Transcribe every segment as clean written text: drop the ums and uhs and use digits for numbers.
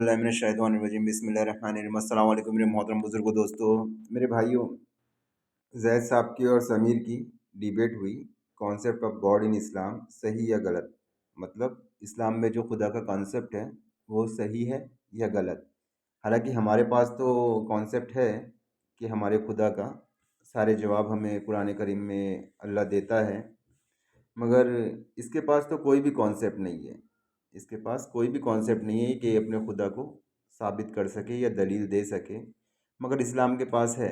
बिस्मिल्लाहिर्रहमानिर्रहीम बिस्मिल्लाहिर्रहमानिर्रहीम। अस्सलाम वालेकुम मेरे मोहतरम बुजुर्गो, दोस्तों, मेरे भाइयों। जैद साहब की और समीर की डिबेट हुई, कॉन्सेप्ट ऑफ गॉड इन इस्लाम सही या गलत। मतलब इस्लाम में जो खुदा का कॉन्सेप्ट है वो सही है या गलत। हालांकि हमारे पास तो कॉन्सेप्ट है कि हमारे खुदा का सारे जवाब हमें कुरान करीम में अल्लाह देता है, मगर इसके पास तो कोई भी कॉन्सेप्ट नहीं है। इसके पास कोई भी कॉन्सेप्ट नहीं है कि अपने खुदा को साबित कर सके या दलील दे सके, मगर इस्लाम के पास है।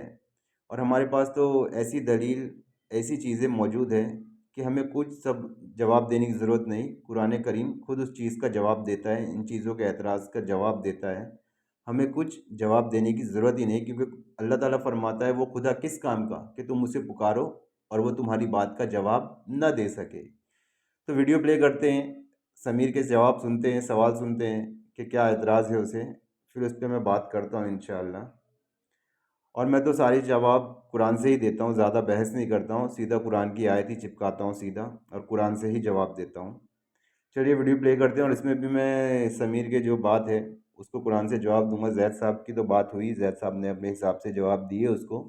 और हमारे पास तो ऐसी दलील, ऐसी चीज़ें मौजूद हैं कि हमें कुछ सब जवाब देने की ज़रूरत नहीं। कुरान करीम खुद उस चीज़ का जवाब देता है, इन चीज़ों के एतराज़ का जवाब देता है। हमें कुछ जवाब देने की ज़रूरत ही नहीं, क्योंकि अल्लाह ताला फरमाता है वो खुदा किस काम का कि तुम उसे पुकारो और वो तुम्हारी बात का जवाब न दे सके। तो वीडियो प्ले करते हैं, समीर के जवाब सुनते हैं, सवाल सुनते हैं कि क्या एतराज़ है उसे, फिर उस पर मैं बात करता हूँ इंशाअल्लाह। और मैं तो सारी जवाब कुरान से ही देता हूँ, ज़्यादा बहस नहीं करता हूँ, सीधा कुरान की आयत ही चिपकाता हूँ सीधा, और कुरान से ही जवाब देता हूँ। चलिए वीडियो प्ले करते हैं, और इसमें भी मैं समीर के जो बात है उसको कुरान से जवाब दूंगा। जैद साहब की तो बात हुई, जैद साहब ने अपने हिसाब से जवाब दिए उसको,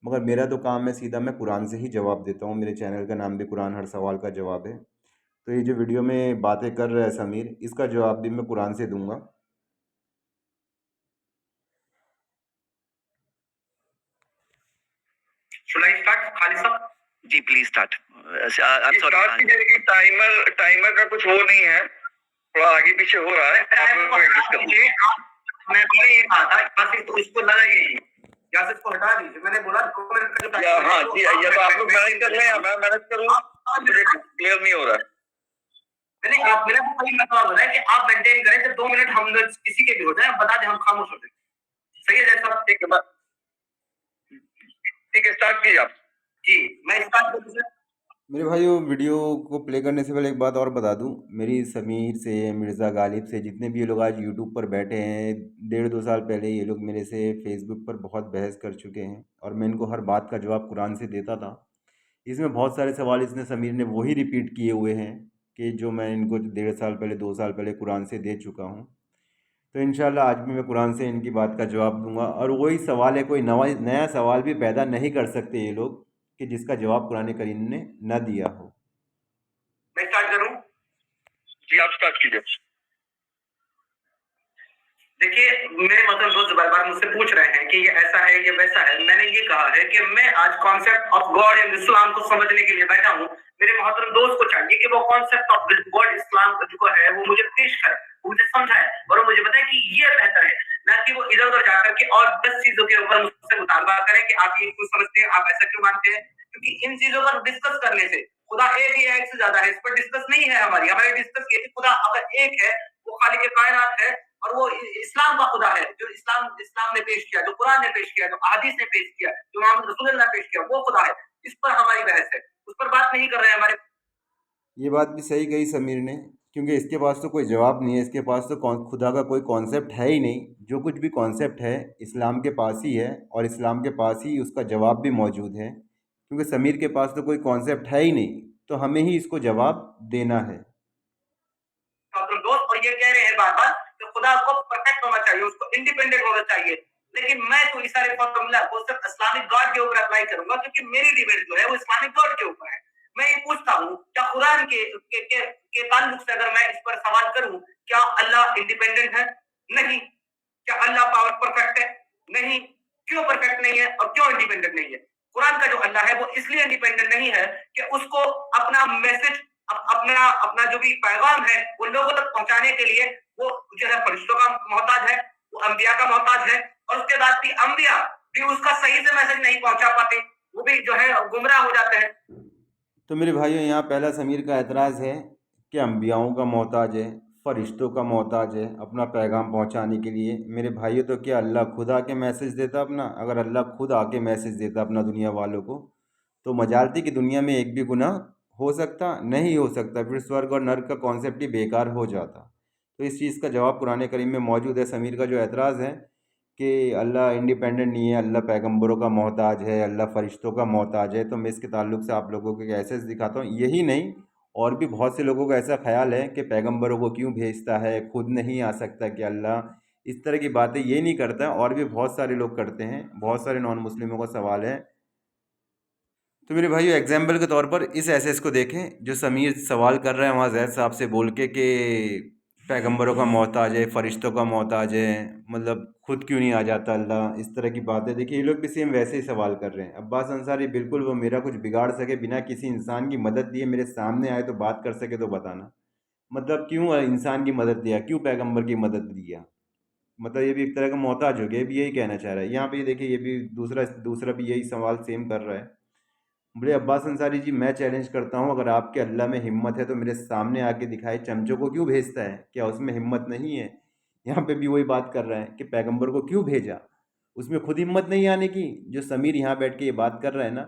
मगर मेरा तो काम है सीधा मैं कुरान से ही जवाब देता हूँ। मेरे चैनल का नाम भी कुरान हर सवाल का जवाब है। तो ये जो वीडियो में बातें कर रहा है समीर, इसका जवाब भी मैं कुरान से दूंगा। Should I start, Khalid sahab? जी please start. I'm sorry, start कीजिए कि टाइमर का कुछ वो नहीं है, थोड़ा आगे पीछे हो रहा है। आप लोगों को एडजस्ट कर लीजिए। मैंने ये कहा था बस इसको लगाइए या से इसको हटा दीजिए। मैंने बोला 2 मिनट का जो टाइम, हाँ जी, ये तो आप लोग मैनेज कर लें या मैं मैनेज करूं, मुझे क्लियर नहीं हो रहा है। मैंने आपको वही मसला बताया कि आप मेंटेन करें कि 2 मिनट हम किसी के भी हो जाए, बता दें, हम खामोश हो जाए। सही है जैसा? ठीक है, स्टार्ट कीजिए आप। जी मैं स्टार्ट करूं? मेरे भाइयों, वीडियो को प्ले करने से पहले एक बात और बता दूं, मेरी समीर से, मिर्ज़ा गालिब से, जितने भी ये लोग आज यूट्यूब पर बैठे हैं, 1.5-2 साल पहले ये लोग मेरे से फेसबुक पर बहुत बहस कर चुके हैं, और मैं इनको हर बात का जवाब कुरान से देता था। इसमें बहुत सारे सवाल इसने समीर ने वही रिपीट किए हुए हैं कि जो मैं इनको 1.5 साल पहले, 2 साल पहले कुरान से दे चुका हूँ। तो इंशाल्लाह आज भी मैं कुरान से इनकी बात का जवाब दूंगा, और वही सवाल है, कोई नया सवाल भी पैदा नहीं कर सकते ये लोग कि जिसका जवाब कुरान करीम ने न दिया हो। मैं स्टार्ट करूं? जी आप स्टार्ट कीजिए। देखिए, मेरे मतलब दोस्त बार बार मुझसे पूछ रहे हैं कि ये ऐसा है, ये वैसा है। मैंने ये कहा है कि मैं आज कॉन्सेप्ट ऑफ गॉड इन इस्लाम को समझने के लिए बैठा हूँ। मेरे मोहतरम दोस्त को चाहिए कि वो कॉन्सेप्ट ऑफ गॉड इस्लाम जो है वो मुझे पेश करे, वो मुझे समझाए, और वो मुझे बताए कि ये बेहतर है, ना कि वो इधर उधर जाकर के और 10 चीजों के ऊपर मुझसे मुतालबा करे कि आप ये क्यों समझते हैं, आप ऐसा क्यों मानते हैं। क्योंकि इन चीजों पर डिस्कस करने से, खुदा एक ही है, एक से ज्यादा है, इस पर डिस्कस नहीं है। हमारी डिस्कस ये खुदा अगर एक है, वो खालिक कायनात है, और वो इस्लाम का खुदा है, जो इस्लाम ने पेश किया, जो कुरान ने पेश किया, जो अहादीस ने पेश किया, जो मोहम्मद रसूलुल्लाह ने पेश किया, वो खुदा है। इस पर हमारी बहस है, उस पर बात नहीं कर रहे हैं हमारे। ये बात भी सही कही समीर ने, क्योंकि इसके पास तो कोई जवाब नहीं है, इसके पास तो खुदा का कोई कॉन्सेप्ट है ही नहीं। जो कुछ भी कॉन्सेप्ट है इस्लाम के पास ही है, और इस्लाम के पास ही उसका जवाब भी मौजूद है, क्योंकि समीर के पास तो कोई कॉन्सेप्ट है ही नहीं, तो हमें ही इसको जवाब देना है। दोस्त और ये कह रहे हैं बार बार कि खुदा को परफेक्ट होना चाहिए, उसको इंडिपेंडेंट होना चाहिए, लेकिन मैं तो इस सारे फॉर्मूला को सिर्फ इस्लामिक गॉड के ऊपर अप्लाई करूंगा, क्योंकि मेरी डिबेट जो है वो इस्लामिक गॉड के ऊपर है। मैं ये पूछता हूँ, क्या कुरान के ताल्लुक से अगर मैं इस पर सवाल करूं, क्या अल्लाह इंडिपेंडेंट है? नहीं। क्या अल्लाह पावर परफेक्ट है? नहीं। क्यों परफेक्ट नहीं है और क्यों इंडिपेंडेंट नहीं है? कुरान का जो अल्लाह है वो इसलिए इंडिपेंडेंट नहीं है कि उसको अपना मैसेज, अपना अपना जो भी पैगाम है वो लोगों तक पहुंचाने के लिए वो जो है फरिश्तों का मोहताज है, वो अंबिया का मोहताज है, और उसके बाद भी अंबिया भी उसका सही से मैसेज नहीं पहुंचा पाते, वो भी जो है गुमराह हो जाते हैं। तो मेरे भाइयों, यहाँ पहला समीर का एतराज़ है कि अम्बियाओं का मोहताज है, फरिश्तों का मोहताज है अपना पैगाम पहुँचाने के लिए। मेरे भाइयों, तो क्या अल्लाह खुद आके मैसेज देता अपना? अगर अल्लाह खुद आके मैसेज देता अपना दुनिया वालों को, तो मजाल थी कि दुनिया में एक भी गुनाह हो सकता? नहीं हो सकता। फिर स्वर्ग और नर्क का कॉन्सेप्ट ही बेकार हो जाता। तो इस चीज़ का जवाब कुरान करीम में मौजूद है। समीर का जो एतराज़ है कि अल्लाह इंडिपेंडेंट नहीं है, अल्लाह पैगंबरों का मोहताज है, अल्लाह फ़रिश्तों का मोहताज है, तो मैं इसके ताल्लुक से आप लोगों को एक ऐसे दिखाता हूँ। यही नहीं, और भी बहुत से लोगों का ऐसा ख्याल है कि पैगंबरों को क्यों भेजता है, खुद नहीं आ सकता कि अल्लाह इस तरह की बातें ये नहीं करता, और भी बहुत सारे लोग करते हैं। बहुत सारे नॉन मुस्लिमों का सवाल है। तो मेरे भाइयों, एग्जाम्पल के तौर पर इस एसेस को देखें जो समीर सवाल कर रहे हैं वहाँ जैद साहब से बोल के कि पैगंबरों का मोहताज है, फरिश्तों का मोहताज है, मतलब खुद क्यों नहीं आ जाता अल्लाह, इस तरह की बातें। देखिए, ये लोग भी सेम वैसे ही सवाल कर रहे हैं। अब्बास अंसारी, बिल्कुल वो मेरा कुछ बिगाड़ सके बिना किसी इंसान की मदद दिए मेरे सामने आए तो बात कर सके तो बताना। मतलब क्यों इंसान की मदद दिया, क्यों पैगंबर की मदद दिया? मतलब ये भी एक तरह का मोहताज हो गया, ये भी यही कहना चाह रहा है। यहाँ पे देखिए, ये भी दूसरा दूसरा भी यही सवाल सेम कर रहा है। बड़े अब्बास अंसारी जी, मैं चैलेंज करता हूँ, अगर आपके अल्लाह में हिम्मत है तो मेरे सामने आके दिखाए। चमचों को क्यों भेजता है? क्या उसमें हिम्मत नहीं है? यहाँ पे भी वही बात कर रहा है कि पैगंबर को क्यों भेजा, उसमें खुद हिम्मत नहीं आने की। जो समीर यहाँ बैठ के ये बात कर रहा है ना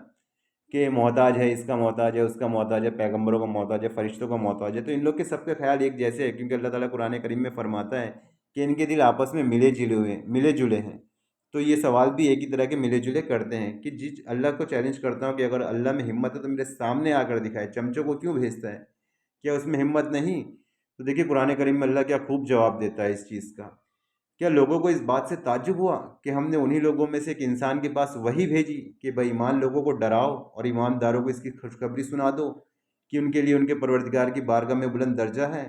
कि मोहताज है, इसका मोहताज है, उसका मोहताज है, पैगंबरों का मोहताज है, फरिश्तों का मोहताज है, तो इन लोग के सबके ख्याल एक जैसे है, क्योंकि अल्लाह ताला कुरान करीम में फरमाता है कि इनके दिल आपस में मिले जुले हैं। तो ये सवाल भी एक ही तरह के मिले जुले करते हैं कि जिस अल्लाह को चैलेंज करता हूँ कि अगर अल्लाह में हिम्मत है तो मेरे सामने आकर दिखाए। चमचों को क्यों भेजता है? क्या उसमें हिम्मत नहीं? तो देखिए, कुरान करीम में अल्लाह क्या खूब जवाब देता है इस चीज़ का। क्या लोगों को इस बात से ताज्जुब हुआ कि हमने उन्हीं लोगों में से एक इंसान के पास वही भेजी कि बेईमान लोगों को डराओ और ईमानदारों को इसकी खुशखबरी सुना दो कि उनके लिए उनके परवरदिगार की बारगाह में बुलंद दर्जा है?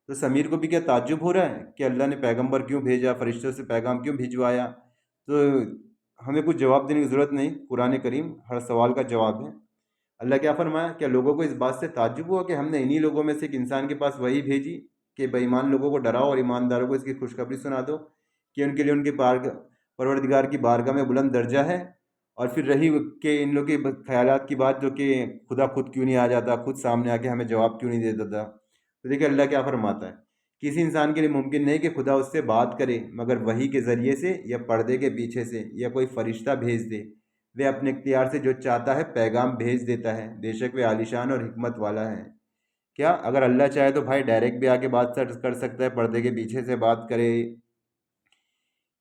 तो समीर को भी क्या ताज्जुब हो रहा है कि अल्लाह ने पैगंबर क्यों भेजा, फरिश्तों से पैगाम क्यों भिजवाया? तो हमें कुछ जवाब देने की ज़रूरत नहीं, कुरान करीम हर सवाल का जवाब है। अल्लाह क्या फरमाया? क्या लोगों को इस बात से ताज्जुब हुआ कि हमने इन्हीं लोगों में से एक इंसान के पास वही भेजी कि बेईमान लोगों को डराओ और ईमानदारों को इसकी खुशखबरी सुना दो कि उनके लिए उनके परवरदिगार की बारगाह में बुलंद दर्जा है। और फिर रही कि इन लोग के ख्यालात की बात, जो कि खुदा खुद क्यों नहीं आ जाता, खुद सामने आके हमें जवाब क्यों नहीं दे देता। तो देखिए, अल्लाह क्या फरमाता है, किसी इंसान के लिए मुमकिन नहीं कि खुदा उससे बात करे मगर वही के ज़रिए से या पर्दे के पीछे से या कोई फरिश्ता भेज दे। वे अपने इख्तियार से जो चाहता है पैगाम भेज देता है, बेशक वे आलिशान और हिकमत वाला है। क्या अगर अल्लाह चाहे तो भाई डायरेक्ट भी आके बात कर सकता है, पर्दे के पीछे से बात करे,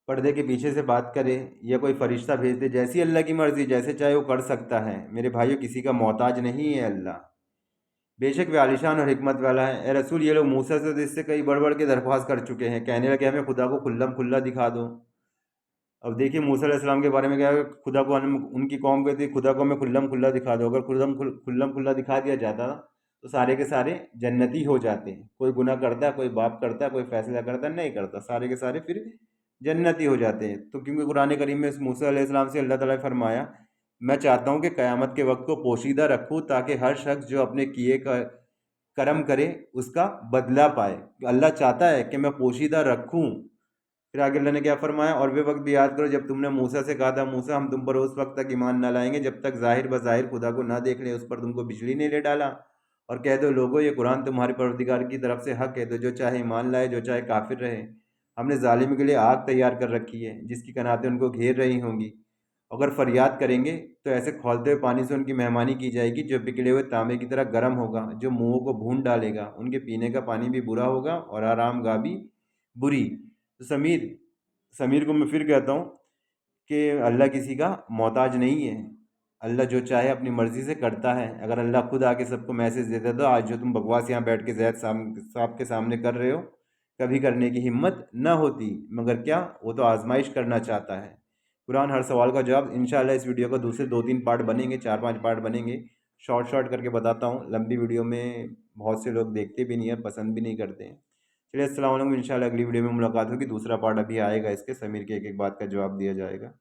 पर्दे के पीछे से बात करे, या कोई फरिश्ता भेज दे, जैसी अल्लाह की मर्ज़ी, जैसे चाहे वो कर सकता है। मेरे भाइयों, किसी का मोहताज नहीं है अल्लाह, बेशक वे आलिशान और हिकमत वाला है। ए रसूल, ये लोग मूसा से तो इससे कई बढ़ बढ़ के दरख्वास्त कर चुके हैं, कहने लगे हमें खुदा को खुल्लम खुल्ला दिखा दो। अब देखिए, मूसा अलैहिस्सलाम के बारे में क्या है, खुदा को उनकी कौम कहती है खुदा को हमें खुल्लम खुल्ला दिखा दो। अगर खुल्लम खुल्ला दिखा दिया जाता तो सारे के सारे जन्नती हो जाते हैं। कोई गुनाह करता है, कोई बाप करता है, कोई फैसला करता है, नहीं करता, सारे के सारे फिर जन्नती हो जाते हैं। तो क्योंकि कुरान करीम में इस मूसा अलैहिस्सलाम से अल्लाह ताला ने फरमाया, मैं चाहता हूँ कि क़यामत के वक्त को पोशीदा रखूँ ताकि हर शख्स जो अपने किए का कर्म करे उसका बदला पाए। अल्लाह चाहता है कि मैं पोशीदा रखूँ। फिर आगे अल्लाह ने क्या फरमाया, और वे वक्त भी याद करो जब तुमने मूसा से कहा था, मूसा हम तुम पर उस वक्त तक ईमान न लाएंगे जब तक ज़ाहिर बज़ाहिर खुदा को ना देख लें, उस पर तुमको बिजली नहीं ले डाला। और कह दो लोगो, ये कुरान तुम्हारे परवरदिगार की तरफ से हक है, तो जो चाहे ईमान लाए, जो चाहे काफिर रहे। हमने जालिम के लिए आग तैयार कर रखी है जिसकी कनातें उनको घेर रही होंगी। अगर फरियाद करेंगे तो ऐसे खौलते हुए पानी से उनकी मेहमानी की जाएगी जो बिगड़े हुए तांबे की तरह गर्म होगा, जो मुंहों को भून डालेगा। उनके पीने का पानी भी बुरा होगा और आराम गाह भी बुरी। तो समीर को मैं फिर कहता हूँ कि अल्लाह किसी का मोहताज नहीं है। अल्लाह जो चाहे अपनी मर्ज़ी से करता है। अगर अल्लाह खुद आके सबको मैसेज देता तो आज जो तुम बकवास यहाँ बैठ के जैद साहब के सामने कर रहे हो, कभी करने की हिम्मत ना होती। मगर क्या, वो तो आजमाइश करना चाहता है। कुरान हर सवाल का जवाब। इंशाल्लाह इस वीडियो का दूसरे 2-3 पार्ट बनेंगे, 4-5 पार्ट बनेंगे। शॉर्ट शॉर्ट करके बताता हूँ, लंबी वीडियो में बहुत से लोग देखते भी नहीं है, पसंद भी नहीं करते हैं। चलिए, अस्सलाम वालेकुम। इंशाल्लाह अगली वीडियो में मुलाकात होगी। दूसरा पार्ट अभी आएगा, इसके समीर के एक एक बात का जवाब दिया जाएगा।